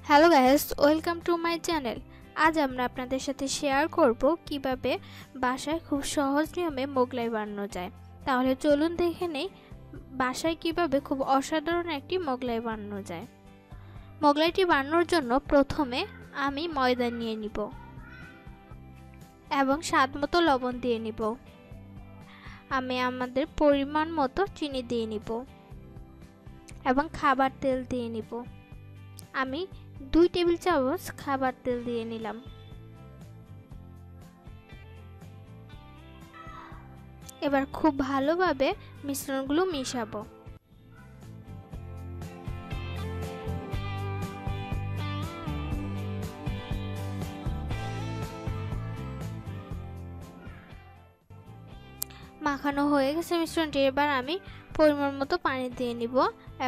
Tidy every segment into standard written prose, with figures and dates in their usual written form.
Hello guys, welcome to my channel. আজ আমরা আপনাদের সাথে শেয়ার করব কিভাবে বাসায় খুব সহজ নিয়মে মোগলাই বানানো যায়। তাহলে চলুন দেখে নেই বাসায় কিভাবে খুব অসাধারণ একটি মোগলাই বানানো যায়। মোগলাইটি বানানোর জন্য প্রথমে আমি ময়দা নিয়ে নিব এবং স্বাদ মতো লবণ দিয়ে নিব। আমি আমাদের পরিমাণ মতো চিনি দিয়ে নিব এবং খাবার তেল দিয়ে নিব। আমি 2 টেবিল চামচ খাবার তেল দিয়ে নিলাম। এবার খুব ভালোভাবে মিশ্রণগুলো মিশাবো। মাখানো হয়ে গেছে মিশ্রণটি। এবার আমি পরিমাণ মতো পানি দিয়ে নিব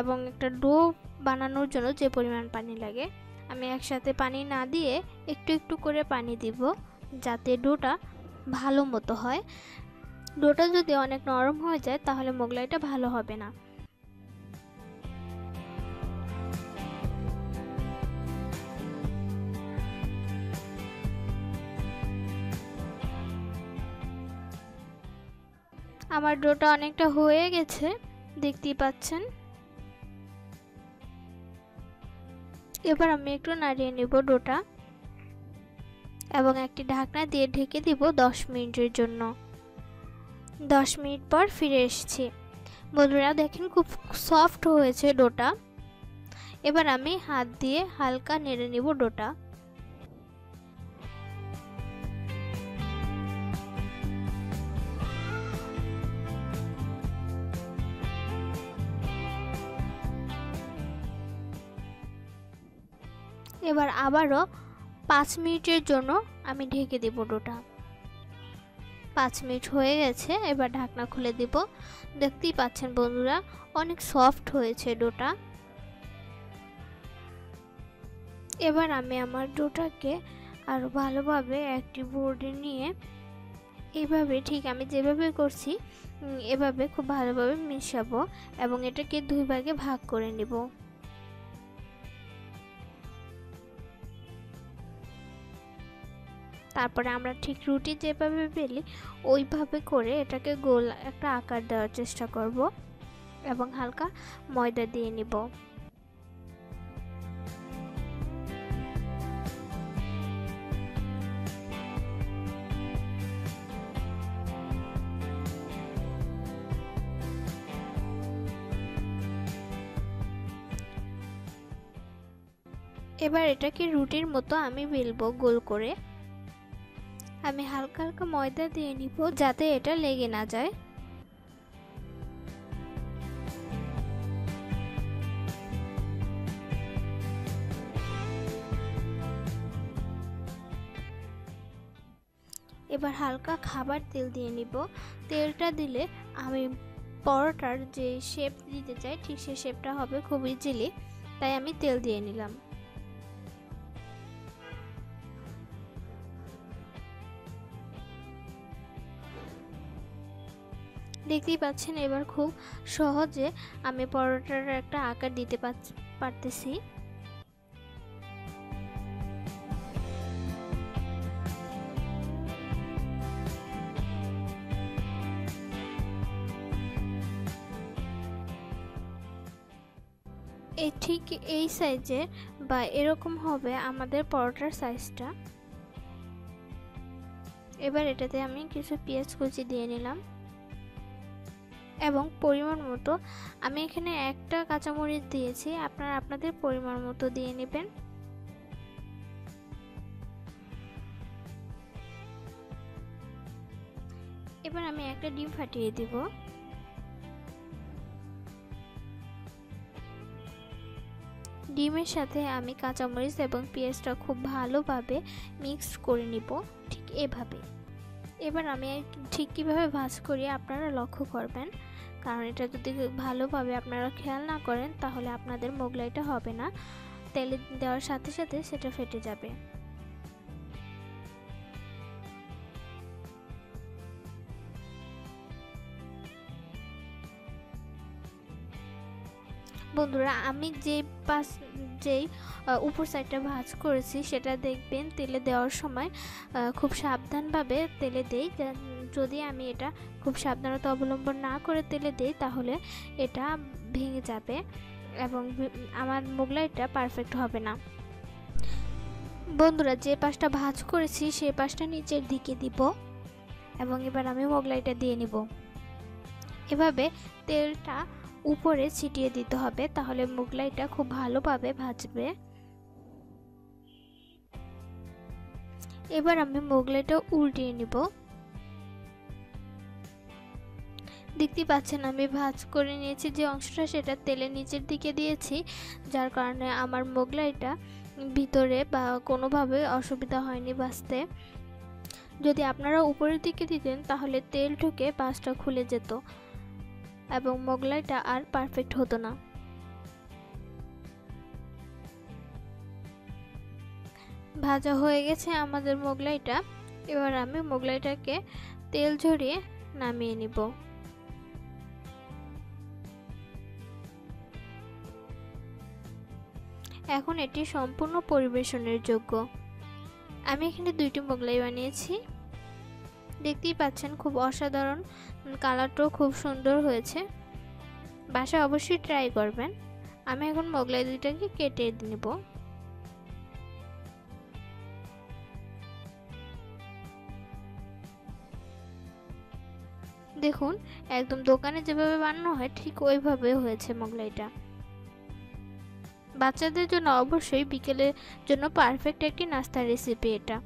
এবং একটা ডো বানানোর জন্য যে পরিমাণ পানি লাগে আমি একসাথে পানি না দিয়ে একটু একটু করে পানি দিব, যাতে ডোটা ভালো মতো হয়। ডোটা যদি অনেক নরম হয়ে যায় তাহলে মোগলাইটা ভালো হবে না। আমার ডোটা অনেকটা হয়ে গেছে, দেখতেই পাচ্ছেন। এবার আমি একটু নাড়িয়ে নেব ডোটা এবং একটি ঢাকনা দিয়ে ঢেকে দিব 10 মিনিটের জন্য। 10 মিনিট পর ফিরে এসেছি। বন্ধুরা দেখেন খুব সফট হয়েছে ডোটা। এবার আমি হাত দিয়ে হালকা নেড়ে নেব ডোটা। এবার আবারও 5 মিনিটের জন্য আমি ঢেকে দেব ডোটা। 5 মিনিট হয়ে গেছে, এবার ঢাকনা খুলে দিব। দেখতেই পাচ্ছেন বন্ধুরা অনেক সফট হয়েছে ডোটা। এবার আমি আমার ডোটাকে আরো ভালোভাবে একটি বোর্ডে নিয়ে এইভাবে ঠিক আমি যেভাবে করছি এভাবে খুব ভালোভাবে মিশাবো এবং এটাকে 2 ভাগে ভাগ করে নিব। তারপরে আমরা ঠিক রুটি যেভাবে বেলি ওইভাবে করে এটাকে গোল একটা আকার দেওয়ার চেষ্টা করব এবং হালকা ময়দা দিয়ে নিব। এবার এটাকে রুটির মতো আমি বেলবো গোল করে। আমি হালকা হালকা ময়দা দিয়ে নিব যাতে এটা লেগে না যায়। এবার হালকা খাবার তেল দিয়ে নিব। তেলটা দিলে আমি পরোটার যে শেপ দিতে চাই ঠিক সেই শেপটা হবে খুব ইজিলি, তাই আমি তেল দিয়ে নিলাম। দেখতেই পাচ্ছেন এবার খুব সহজে আমি পরোটার একটা আকার দিতে পারতেছি। ঠিক এই সাইজের বা এরকম হবে আমাদের পরোটার সাইজটা। এবার এটাতে আমি কিছু পেঁয়াজ কুচি দিয়ে নিলাম এবং পরিমাণ মতো, আমি এখানে একটা কাঁচামরিচ দিয়েছি, আপনারা আপনাদের পরিমাণ মতো দিয়ে নেবেন। এবার আমি একটা ডিম ফাটিয়ে দিব। ডিমের সাথে আমি কাঁচামরিচ এবং পেঁয়াজটা খুব ভালোভাবে মিক্স করে নিব, ঠিক এভাবে। এবার আমি ঠিক কীভাবে ভাঁজ করি আপনারা লক্ষ্য করবেন, কারণ এটা যদি ভালোভাবে আপনারা খেয়াল না করেন তাহলে আপনাদের মোগলাইটা হবে না, তেলে দেওয়ার সাথে সাথে সেটা ফেটে যাবে। বন্ধুরা আমি যেই উপর সাইডটা ভাঁজ করেছি সেটা দেখবেন তেলে দেওয়ার সময় খুব সাবধানভাবে তেলে দেই। যদি আমি এটা খুব সাবধানতা অবলম্বন না করে তেলে দিই তাহলে এটা ভেঙে যাবে এবং আমার মোগলাইটা পারফেক্ট হবে না। বন্ধুরা যে পাশটা ভাঁজ করেছি সেই পাশটা নিচের দিকে দিব এবং এবার আমি মোগলাইটা দিয়ে নিব। এভাবে তেলটা উপরে ছিটিয়ে দিতে হবে, তাহলে মোগলাইটা খুব ভালোভাবে ভাজবে। এবার আমি মোগলাইটা উল্টিয়ে নিব। দেখতে পাচ্ছেন আমি ভাঁজ করে নিয়েছি যে অংশটা সেটা তেলের নিচের দিকে দিয়েছি, যার কারণে আমার মোগলাইটা ভিতরে বা কোনোভাবে অসুবিধা হয়নি ভাজতে। যদি আপনারা উপরের দিকে দিতেন তাহলে তেল ঢুকে পাশটা খুলে যেত এবং মোগলাইটা আর পারফেক্ট হতো না। ভাজা হয়ে গেছে আমাদের মোগলাইটা। এবার আমি মোগলাইটাকে তেল ঝরিয়ে নামিয়ে নিব। এখন এটি সম্পূর্ণ পরিবেশনের যোগ্য। আমি এখানে 2টি মোগলাই বানিয়েছি, দেখতেই পাচ্ছেন খুব অসাধারণ, কালারটাও খুব সুন্দর হয়েছে। বাসায় অবশ্যই ট্রাই করবেন। আমি এখন মোগলাই দুইটাকে কেটে নেব। দেখুন একদম দোকানে যেভাবে বানানো হয় ঠিক ওইভাবে হয়েছে মোগলাইটা। বাচ্চাদের জন্য অবশ্যই বিকেলের জন্য পারফেক্ট একটি নাস্তার রেসিপি এটা।